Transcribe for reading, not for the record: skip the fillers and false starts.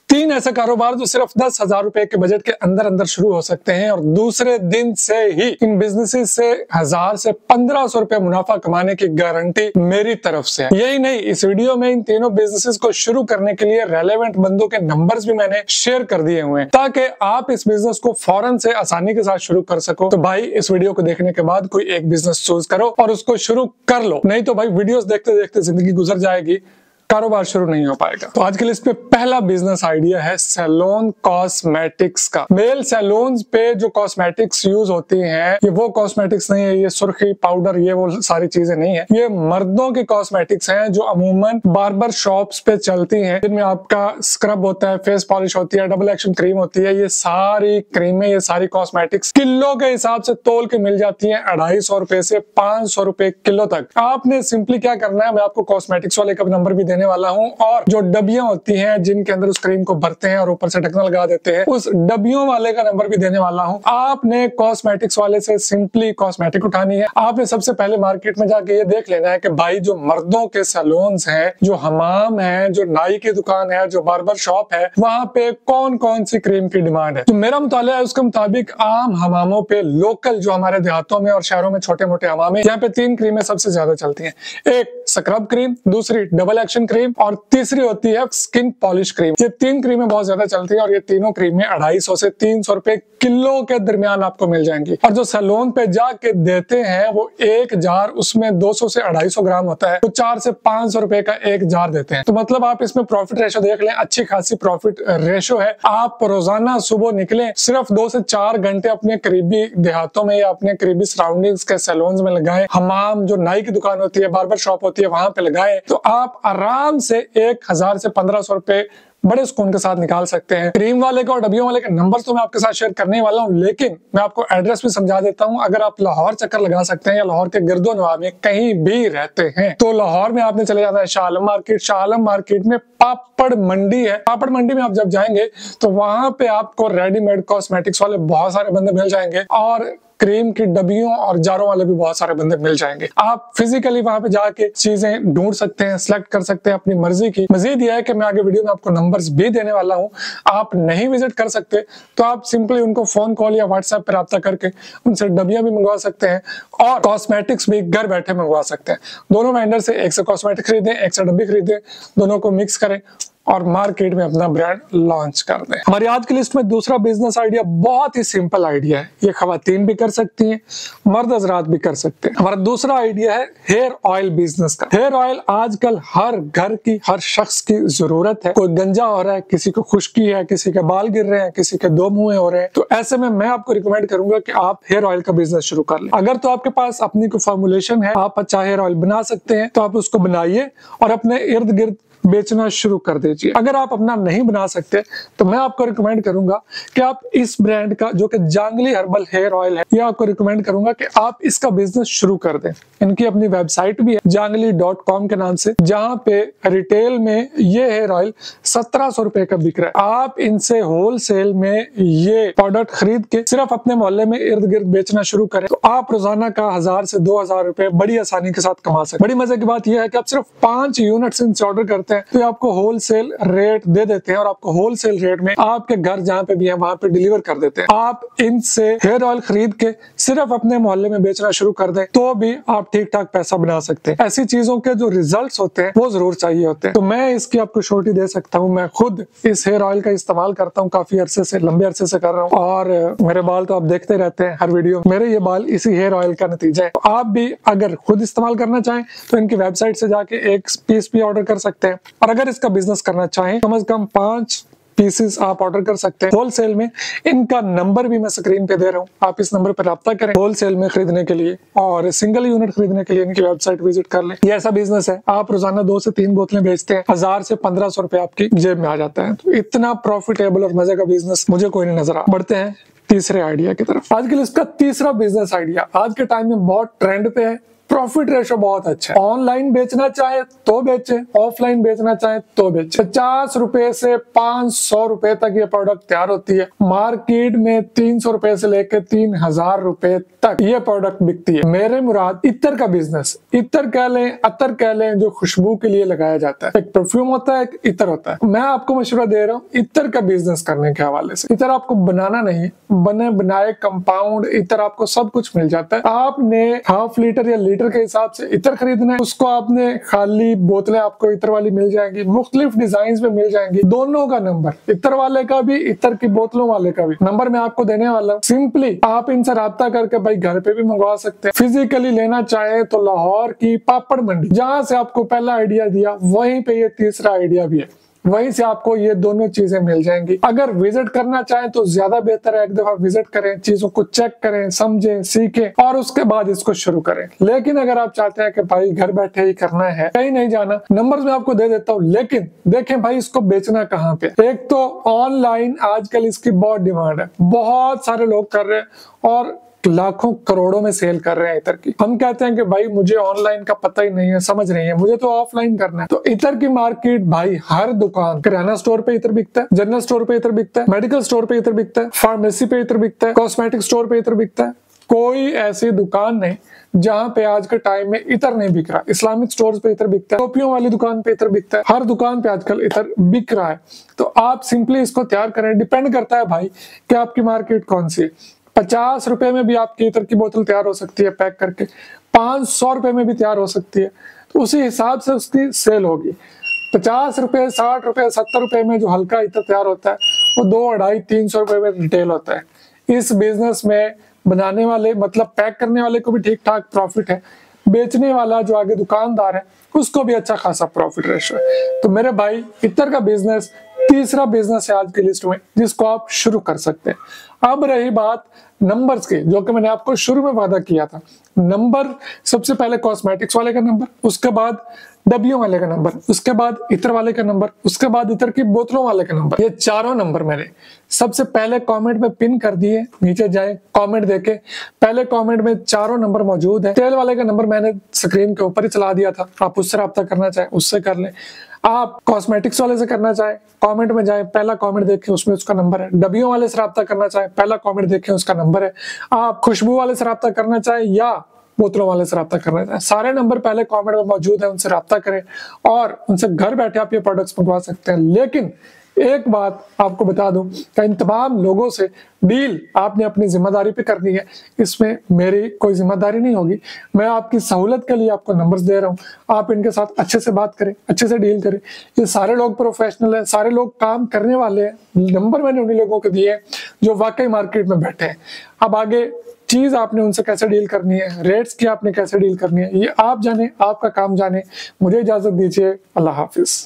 तीन ऐसे कारोबार जो सिर्फ 10,000 रुपए के बजट के अंदर अंदर शुरू हो सकते हैं और दूसरे दिन से ही इन बिजनेसेस से 1000 से 1500 रुपए मुनाफा कमाने की गारंटी मेरी तरफ से है। यही नहीं, इस वीडियो में इन तीनों बिजनेसेस को शुरू करने के लिए रेलेवेंट बंदों के नंबर्स भी मैंने शेयर कर दिए हुए हैं ताकि आप इस बिजनेस को फौरन से आसानी के साथ शुरू कर सको। तो भाई इस वीडियो को देखने के बाद कोई एक बिजनेस चूज करो और उसको शुरू कर लो, नहीं तो भाई वीडियोस देखते देखते जिंदगी गुजर जाएगी, कारोबार शुरू नहीं हो पाएगा। तो आज के लिए इस पे पहला बिजनेस आइडिया है सैलून कॉस्मेटिक्स का। मेल सैलून्स पे जो कॉस्मेटिक्स यूज होती हैं, ये वो कॉस्मेटिक्स नहीं है, ये सुर्खी पाउडर ये वो सारी चीजें नहीं है। ये मर्दों की कॉस्मेटिक्स हैं जो अमूमन बार्बर शॉप्स पे चलती हैं, जिनमें आपका स्क्रब होता है, फेस पॉलिश होती है, डबल एक्शन क्रीम होती है। ये सारी क्रीमें, ये सारी कॉस्मेटिक्स किलो के हिसाब से तोल के मिल जाती है 250 रुपए से 500 रुपए किलो तक। आपने सिंपली क्या करना है, मैं आपको कॉस्मेटिक्स वाले का नंबर भी वाला हूं, और जो डब्बियां होती हैं जिनके अंदर उस क्रीम को भरते हैं और ऊपर से ढक्कन लगा देते हैं, उस डब्बियों वाले का नंबर भी देने वाला हूं। आपने कॉस्मेटिक्स वाले से सिंपली कॉस्मेटिक उठानी है। आपने सबसे पहले मार्केट में जाके ये देख लेना है कि भाई जो मर्दों के सैलून्स हैं, जो हमाम है, जो नाई की दुकान है, जो बार्बर शॉप है, वहां पे कौन कौन सी क्रीम की डिमांड है। तो मेरा मुताला है उसके मुताबिक आम हमामों पे, लोकल जो हमारे देहातों में और शहरों में छोटे मोटे हमाम है, यहाँ पे 3 क्रीमें सबसे ज्यादा चलती है। एक स्क्रब क्रीम, दूसरी डबल एक्शन क्रीम और तीसरी होती है स्किन पॉलिश क्रीम। ये 3 क्रीमें बहुत ज्यादा चलती है और ये तीनों क्रीमें 250 से 300 रुपए किलो के दरमियान आपको मिल जाएंगी। और जो सैलून पे जाके देते हैं वो एक जार, उसमें 200 से 250 ग्राम होता है, तो 4 से 500 रुपए का एक जार देते हैं। तो मतलब आप इसमें प्रॉफिट रेशो देख लें, अच्छी खासी प्रॉफिट रेशो है। आप रोजाना सुबह निकले, सिर्फ 2 से 4 घंटे अपने करीबी देहातों में या अपने करीबी सराउंडिंग्स के सैलून में लगाएं, हमाम जो नाई की दुकान होती है, बार्बर शॉप होती है, वहां पे लगाएं, तो आप आराम से 1000 से 1500 रुपए बड़े सुकून के साथ निकाल सकते हैं। क्रीम वाले का और डब्बियों वाले का नंबर तो मैं आपके साथ शेयर करने वाला हूं, लेकिन मैं आपको एड्रेस भी समझा देता हूं। अगर आप लाहौर चक्कर लगा सकते हैं या लाहौर के गिरदो नवाह में कहीं भी रहते हैं, तो लाहौर में आपने चले जाना है शाह आलम मार्केट। शाह आलम मार्केट में पापड़ मंडी है। पापड़ मंडी में आप जब जाएंगे तो वहां पे आपको रेडीमेड कॉस्मेटिक्स वाले बहुत सारे बंदे मिल जाएंगे और क्रीम की डब्बियों और जारों वाले भी बहुत सारे बंदे मिल जाएंगे। आप फिजिकली वहां पे जाके चीजें ढूंढ सकते हैं, सिलेक्ट कर सकते हैं अपनी मर्जी की। मजीद यह है कि मैं आगे वीडियो में आपको नंबर्स भी देने वाला हूं। आप नहीं विजिट कर सकते तो आप सिंपली उनको फोन कॉल या व्हाट्सएप पर राब्ता करके उनसे डब्बियां भी मंगवा सकते हैं और कॉस्मेटिक्स भी घर बैठे मंगवा सकते हैं। दोनों वेंडर से एक से कॉस्मेटिक खरीदें, एक से डब्बी खरीदें, दोनों को मिक्स करें और मार्केट में अपना ब्रांड लॉन्च कर दें। हमारी आज की लिस्ट में दूसरा बिजनेस आइडिया बहुत ही सिंपल आइडिया है। ये खवातीन भी कर सकती हैं, मर्द हजरात भी कर सकते हैं। हमारा दूसरा आइडिया है हेयर ऑयल बिजनेस का। हेयर ऑयल आजकल हर घर की, हर शख्स की जरूरत है। कोई गंजा हो रहा है, किसी को खुश्की है, किसी के बाल गिर रहे हैं, किसी के 2 मुंह हो रहे हैं, तो ऐसे में मैं आपको रिकमेंड करूंगा कि आप हेयर ऑयल का बिजनेस शुरू कर लें। अगर तो आपके पास अपनी कोई फॉर्मुलेशन है, आप अच्छा हेयर ऑयल बना सकते हैं, तो आप उसको बनाइए और अपने इर्द गिर्द बेचना शुरू कर दीजिए। अगर आप अपना नहीं बना सकते तो मैं आपको रिकमेंड करूंगा कि आप इस ब्रांड का, जो कि जांगली हर्बल हेयर ऑयल है, ये आपको रिकमेंड करूंगा कि आप इसका बिजनेस शुरू कर दें। इनकी अपनी वेबसाइट भी है jangli.com के नाम से, जहां पे रिटेल में ये हेयर ऑयल 1700 रुपए का बिक रहा है। आप इनसे होलसेल में ये प्रोडक्ट खरीद के सिर्फ अपने मोहल्ले में इर्द गिर्द बेचना शुरू करें तो आप रोजाना का 1000 से 2000 रुपए बड़ी आसानी के साथ कमा सकते। बड़ी मजे की बात यह है कि आप सिर्फ 5 यूनिट्स इनसे ऑर्डर करते हैं तो आपको होलसेल रेट दे देते हैं और आपको होलसेल रेट में आपके घर जहां पे भी है वहां पे डिलीवर कर देते हैं। आप इनसे हेयर ऑयल खरीद के सिर्फ अपने मोहल्ले में बेचना शुरू कर दें तो भी आप ठीक ठाक पैसा बना सकते हैं। ऐसी चीजों के जो रिजल्ट्स होते हैं वो जरूर चाहिए होते हैं। तो मैं इसकी आपको श्योरिटी दे सकता हूँ। मैं खुद इस हेयर ऑयल का इस्तेमाल करता हूँ, काफी अरसे से, लंबे अरसे से कर रहा हूँ और मेरे बाल तो आप देखते रहते हैं हर वीडियो, मेरे ये बाल इसी हेयर ऑयल का नतीजा है। तो आप भी अगर खुद इस्तेमाल करना चाहें तो इनकी वेबसाइट से जाके एक पीस भी ऑर्डर कर सकते हैं और अगर इसका बिजनेस करना चाहें कम से कम 5 पीसेस आप ऑर्डर कर सकते हैं होलसेल में। इनका नंबर भी मैं स्क्रीन पे दे रहा हूँ, आप इस नंबर पर राब्ता करें होलसेल में खरीदने के लिए और सिंगल यूनिट खरीदने के लिए इनकी वेबसाइट विजिट कर लें। ये ऐसा बिजनेस है, आप रोजाना 2 से 3 बोतलें बेचते हैं, 1000 से 1500 रुपए आपकी जेब में आ जाता है। तो इतना प्रॉफिटेबल और मजे का बिजनेस मुझे कोई नहीं नजर आ। बढ़ते हैं तीसरे आइडिया की तरफ। आज की लिस्ट का तीसरा बिजनेस आइडिया आज के टाइम में बहुत ट्रेंड पे है प्रॉफिट रेशो बहुत अच्छा है। ऑनलाइन बेचना चाहे तो बेचे, ऑफलाइन बेचना चाहे तो बेचे। 50 रुपए से 500 रुपए तक ये प्रोडक्ट तैयार होती है। मार्केट में 300 रुपए से लेकर 3000 रुपए तक ये प्रोडक्ट बिकती है। मेरे मुराद इत्र का बिजनेस, इत्र कह लें, अतर कह लें, जो खुशबू के लिए लगाया जाता है। एक परफ्यूम होता है, एक इत्र होता है। मैं आपको मशवरा दे रहा हूँ इत्र का बिजनेस करने के हवाले से। इत्र आपको बनाना नहीं, बने बनाए कंपाउंड इत्र आपको सब कुछ मिल जाता है। आपने हाफ लीटर या लीटर के हिसाब से इत्र खरीदना है, उसको आपने खाली बोतलें आपको इत्र वाली मिल जाएंगी, मुख्तलिफ डिजाइन में मिल जाएंगी। दोनों का नंबर, इत्र वाले का भी, इत्र की बोतलों वाले का भी नंबर मैं आपको देने वाला हूँ। सिंपली आप इनसे राब्ता करके भाई घर पे भी मंगवा सकते हैं। फिजिकली लेना चाहे तो लाहौर की पापड़ मंडी, जहां से आपको पहला आइडिया दिया, वहीं पे ये तीसरा आइडिया भी है, वहीं से आपको ये दोनों चीजें मिल जाएंगी। अगर विजिट करना चाहें तो ज्यादा बेहतर है, एक दफा विजिट करें, चीजों को चेक करें, समझें, सीखें और उसके बाद इसको शुरू करें। लेकिन अगर आप चाहते हैं कि भाई घर बैठे ही करना है, कहीं नहीं जाना, नंबर मैं आपको दे देता हूँ। लेकिन देखें भाई इसको बेचना कहाँ पे। एक तो ऑनलाइन आजकल इसकी बहुत डिमांड है, बहुत सारे लोग कर रहे हैं और लाखों करोड़ों में सेल कर रहे हैं इत्र की। हम कहते हैं कि भाई मुझे ऑनलाइन का पता ही नहीं है, समझ नहीं है, मुझे तो ऑफलाइन करना है। तो इत्र की मार्केट भाई हर दुकान, किराना स्टोर पे इत्र बिकता है, जनरल स्टोर पे इत्र बिकता है, मेडिकल स्टोर पे इत्र बिकता है, फार्मेसी पे इत्र बिकता है, कॉस्मेटिक स्टोर पे इत्र बिकता है। कोई ऐसी दुकान नहीं जहां पे आज के टाइम में इत्र नहीं बिक रहा। इस्लामिक स्टोर्स पे इत्र बिकता है, टोपियों वाली दुकान पे इत्र बिकता है, हर दुकान पे आजकल इत्र बिक रहा है। तो आप सिंपली इसको तैयार करें। डिपेंड करता है भाई कि आपकी मार्केट कौन सी है। 50 रुपए में भी आपकी इत्र की बोतल तैयार हो सकती है पैक करके, 500 रुपए में भी तैयार हो सकती है, तो उसी हिसाब से उसकी सेल होगी। 50 रुपए, 60 रुपए, 70 रुपए में जो हल्का इत्र तैयार होता है वो 2, 250, 300 रुपए में रिटेल होता है। इस बिजनेस में बनाने वाले मतलब पैक करने वाले को भी ठीक ठाक प्रॉफिट है, बेचने वाला जो आगे दुकानदार है उसको भी अच्छा खासा प्रॉफिट रेशो है। तो मेरे भाई इत्र का बिजनेस तीसरा बिजनेस है आज की लिस्ट में जिसको आप शुरू कर सकते हैं। अब रही बात नंबर्स के, जो कि मैंने आपको शुरू में वादा किया था। नंबर सबसे पहले कॉस्मेटिक्स वाले का नंबर, उसके बाद डब्बियों वाले का नंबर, उसके बाद इत्र वाले का नंबर, उसके बाद इत्र की बोतलों वाले का नंबर। ये चारों नंबर मैंने सबसे पहले कमेंट में पिन कर दिए। नीचे जाएं, कमेंट देखें, पहले कमेंट में चारों नंबर मौजूद है। तेल वाले का नंबर मैंने स्क्रीन के ऊपर ही चला दिया था, आप उससे राब्ता करना चाहें उससे कर लें। आप कॉस्मेटिक्स वाले से करना चाहें कमेंट में जाएं, पहला कमेंट देखें उसमें उसका नंबर है। डब्बियों वाले से राब्ता करना चाहें, पहला कमेंट देखें उसका नंबर है। आप खुशबू वाले से राब्ता करना चाहें या बोतलों वाले से राब्ता करना चाहें, सारे नंबर पहले कमेंट में मौजूद है, उनसे राब्ता करें और उनसे घर बैठे आप ये प्रोडक्ट्स मंगवा सकते हैं। लेकिन एक बात आपको बता दूं कि इन तमाम लोगों से डील आपने अपनी जिम्मेदारी पे करनी है, इसमें मेरी कोई जिम्मेदारी नहीं होगी। मैं आपकी सहूलत के लिए आपको नंबर्स दे रहा हूँ, आप इनके साथ अच्छे से बात करें, अच्छे से डील करें। ये सारे लोग प्रोफेशनल हैं, सारे लोग काम करने वाले हैं। नंबर मैंने उन्हीं लोगों को दिए हैं जो वाकई मार्केट में बैठे हैं। अब आगे चीज आपने उनसे कैसे डील करनी है, रेट्स की आपने कैसे डील करनी है, ये आप जाने, आपका काम जाने। मुझे इजाजत दीजिए, अल्लाह हाफिज।